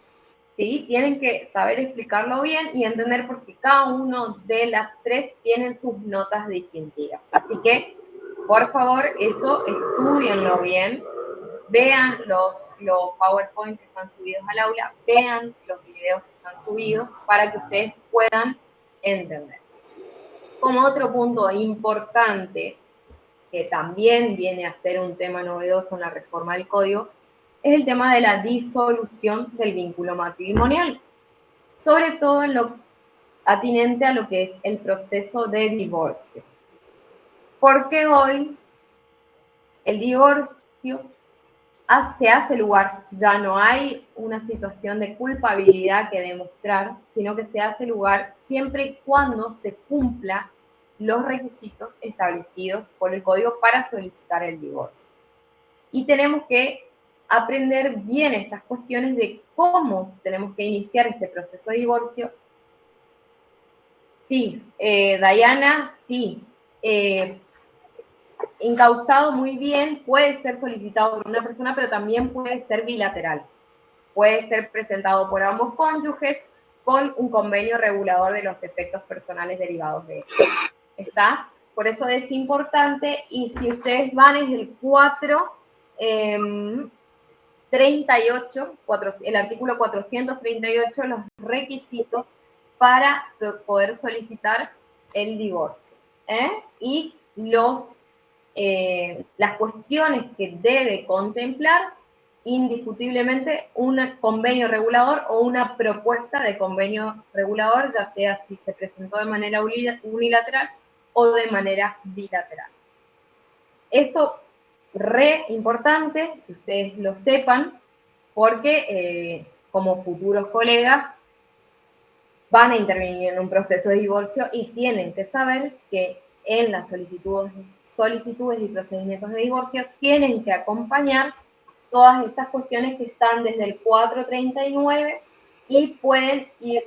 ¿Sí? Tienen que saber explicarlo bien y entender porque cada uno de las tres tienen sus notas distintivas. Así que, por favor, eso estúdienlo bien, vean los PowerPoint que están subidos al aula, vean los videos que están subidos para que ustedes puedan entender. Como otro punto importante, que también viene a ser un tema novedoso en la reforma del código, es el tema de la disolución del vínculo matrimonial, sobre todo en lo atinente a lo que es el proceso de divorcio. Porque hoy el divorcio se hace lugar, ya no hay una situación de culpabilidad que demostrar, sino que se hace lugar siempre y cuando se cumpla los requisitos establecidos por el código para solicitar el divorcio. Y tenemos que aprender bien estas cuestiones de cómo tenemos que iniciar este proceso de divorcio. Sí, Dayana, sí. Encausado muy bien, puede ser solicitado por una persona, pero también puede ser bilateral. Puede ser presentado por ambos cónyuges con un convenio regulador de los efectos personales derivados de esto. ¿Está? Por eso es importante, y si ustedes van es el 38, el artículo 438, los requisitos para poder solicitar el divorcio. Y las cuestiones que debe contemplar indiscutiblemente un convenio regulador o una propuesta de convenio regulador, ya sea si se presentó de manera unilateral o de manera bilateral. Eso re importante que ustedes lo sepan, porque como futuros colegas van a intervenir en un proceso de divorcio y tienen que saber que en las solicitudes y procedimientos de divorcio tienen que acompañar todas estas cuestiones que están desde el 439 y pueden ir,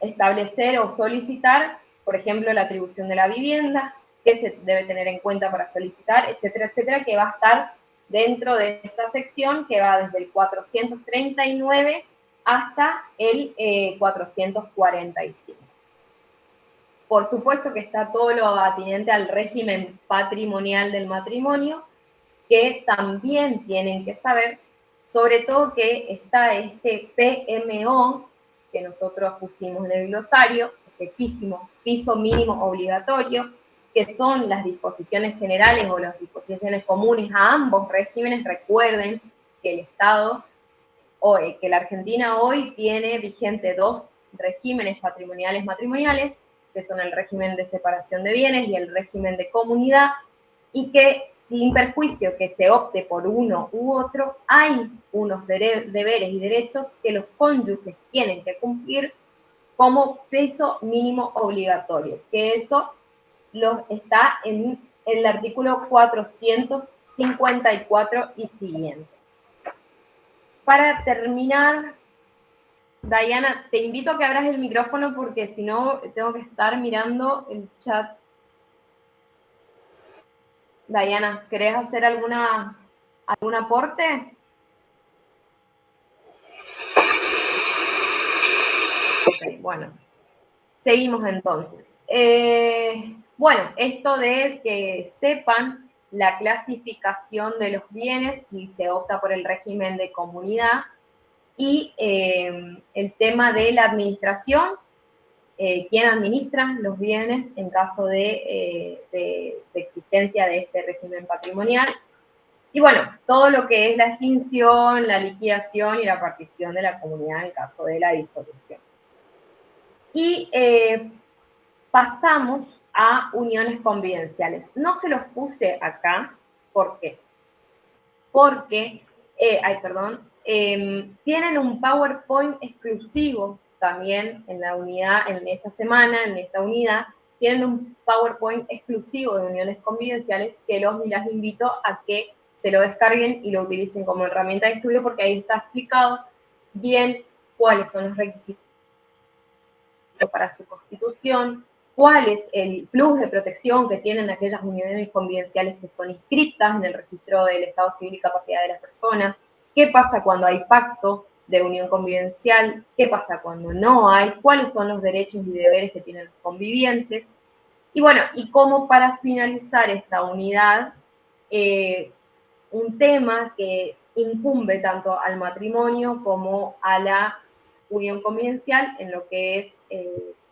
establecer o solicitar, por ejemplo, la atribución de la vivienda, que se debe tener en cuenta para solicitar, etcétera, etcétera, que va a estar dentro de esta sección que va desde el 439 hasta el 445. Por supuesto que está todo lo atinente al régimen patrimonial del matrimonio, que también tienen que saber sobre todo que está este PMO, que nosotros pusimos en el glosario, este piso mínimo obligatorio, que son las disposiciones generales o las disposiciones comunes a ambos regímenes. Recuerden que el Estado, que la Argentina hoy tiene vigente 2 regímenes matrimoniales, que son el régimen de separación de bienes y el régimen de comunidad, y que sin perjuicio que se opte por uno u otro, hay unos deberes y derechos que los cónyuges tienen que cumplir como peso mínimo obligatorio, que eso está en el artículo 454 y siguientes. Para terminar, Diana, te invito a que abras el micrófono porque si no tengo que estar mirando el chat. Diana, ¿querés hacer algún aporte? Ok, bueno. Seguimos entonces. Bueno, esto de que sepan la clasificación de los bienes si se opta por el régimen de comunidad y el tema de la administración, quién administra los bienes en caso de existencia de este régimen patrimonial. Y bueno, todo lo que es la extinción, la liquidación y la partición de la comunidad en caso de la disolución. Y pasamos a uniones convivenciales. No se los puse acá, ¿por qué? Porque, tienen un PowerPoint exclusivo también en la unidad, en esta semana, en esta unidad, tienen un PowerPoint exclusivo de uniones convivenciales que los y las invito a que se lo descarguen y lo utilicen como herramienta de estudio porque ahí está explicado bien cuáles son los requisitos para su constitución, cuál es el plus de protección que tienen aquellas uniones convivenciales que son inscritas en el registro del Estado Civil y Capacidad de las Personas, qué pasa cuando hay pacto de unión convivencial, qué pasa cuando no hay, cuáles son los derechos y deberes que tienen los convivientes. Y bueno, y como para finalizar esta unidad, un tema que incumbe tanto al matrimonio como a la unión convivencial en lo que es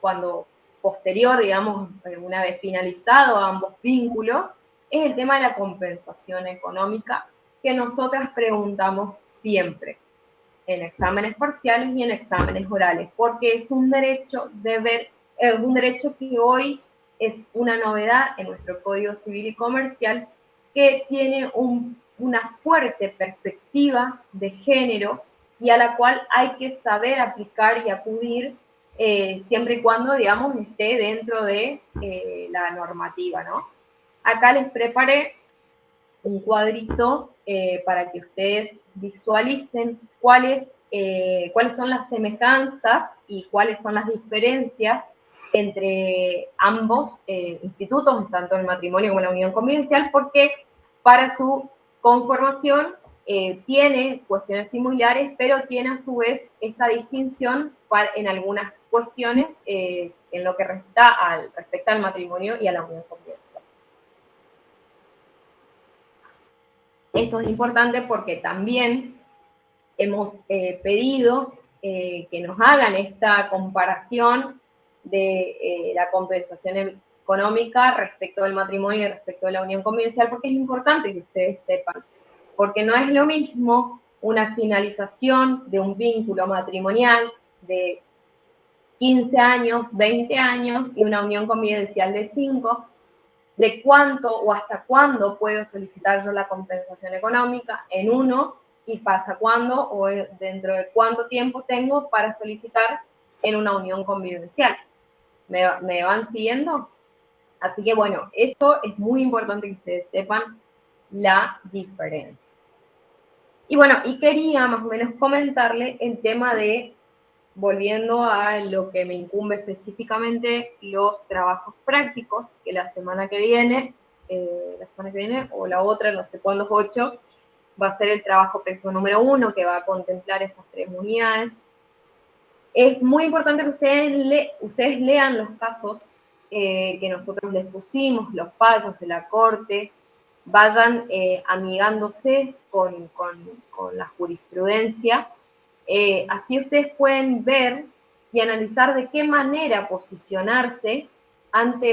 cuando posterior, digamos, una vez finalizado ambos vínculos, es el tema de la compensación económica que nosotras preguntamos siempre en exámenes parciales y en exámenes orales, porque es un derecho un derecho que hoy es una novedad en nuestro Código Civil y Comercial que tiene una fuerte perspectiva de género y a la cual hay que saber aplicar y acudir siempre y cuando, digamos, esté dentro de la normativa, ¿no? Acá les preparé un cuadrito para que ustedes visualicen cuáles son las semejanzas y cuáles son las diferencias entre ambos institutos, tanto el matrimonio como la unión convivencial, porque para su conformación tiene cuestiones similares, pero tiene a su vez esta distinción en algunas cuestiones en lo que respecta al matrimonio y a la unión convivencial. Esto es importante porque también hemos pedido que nos hagan esta comparación de la compensación económica respecto del matrimonio y respecto de la unión convivencial, porque es importante que ustedes sepan, porque no es lo mismo una finalización de un vínculo matrimonial de 15 años, 20 años y una unión convivencial de 5, de cuánto o hasta cuándo puedo solicitar yo la compensación económica en uno y hasta cuándo o dentro de cuánto tiempo tengo para solicitar en una unión convivencial. ¿Me van siguiendo? Así que bueno, eso es muy importante que ustedes sepan la diferencia. Y bueno, y quería más o menos comentarle el tema de, volviendo a lo que me incumbe específicamente, los trabajos prácticos, que la semana que viene o la otra, no sé cuándo es 8, va a ser el trabajo práctico número 1, que va a contemplar estas 3 unidades. Es muy importante que ustedes lean los casos que nosotros les pusimos, los fallos de la Corte, vayan amigándose con la jurisprudencia. Así ustedes pueden ver y analizar de qué manera posicionarse ante